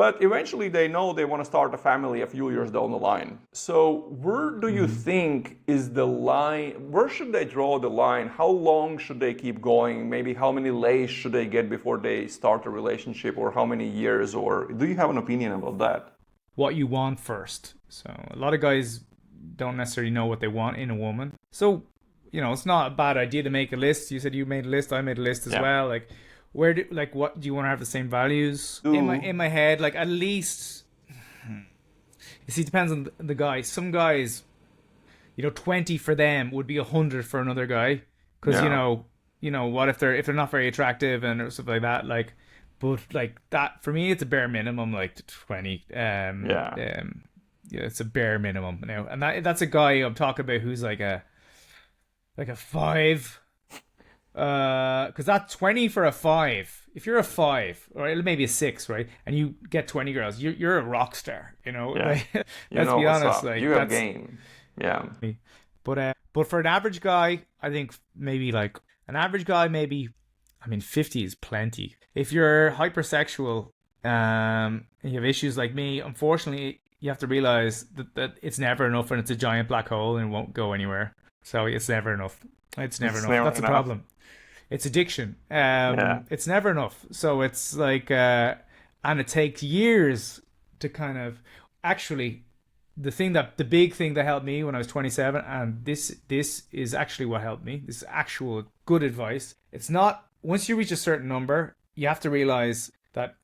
But eventually they know they want to start a family a few years down the line. So where do you think is the line? Where should they draw the line? How long should they keep going? Maybe how many lays should they get before they start a relationship, or how many years? Or do you have an opinion about that? What you want first. So a lot of guys don't necessarily know what they want in a woman. So, it's not a bad idea to make a list. You said you made a list, I made a list as well. Like, what do you want to have the same values? In my head, like at least, you see, it depends on the guy. Some guys, 20 for them would be 100 for another guy. Because, what if they're not very attractive and stuff like that, like, but like that, for me, it's a bare minimum, like 20. It's a bare minimum now. And that's a guy I'm talking about who's like a 5. Because that's 20 for a 5. If you're a 5, or maybe a 6, right, and you get 20 girls, you're a rock star, Yeah. Like, let's be honest, like, you have game. Yeah. But for an average guy, I think maybe like an average guy, maybe, 50 is plenty. If you're hypersexual, and you have issues like me, unfortunately, you have to realize that it's never enough, and it's a giant black hole and it won't go anywhere. So it's never enough. It's never enough. That's the problem. It's addiction. It's never enough. So it's like, and it takes years to kind of, actually, the big thing that helped me when I was 27, and this is actually what helped me. This is actual good advice. It's not, once you reach a certain number, you have to realize that,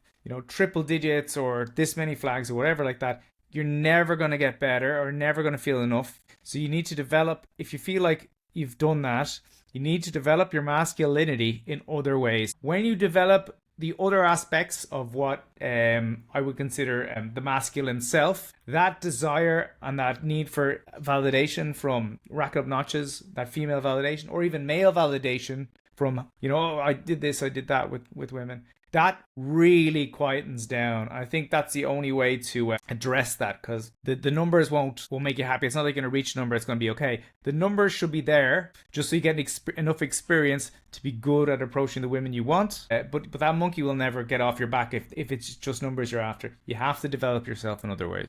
triple digits or this many flags or whatever like that, you're never going to get better or never going to feel enough. So you need to develop, if you feel like you've done that, you need to develop your masculinity in other ways. When you develop the other aspects of what I would consider the masculine self, that desire and that need for validation from rack up notches, that female validation, or even male validation from, oh, I did this, I did that with women, that really quietens down. I think that's the only way to address that, because the numbers won't make you happy. It's not like you're going to reach a number, it's going to be okay. The numbers should be there just so you get enough experience to be good at approaching the women you want. But that monkey will never get off your back if it's just numbers you're after. You have to develop yourself in other ways.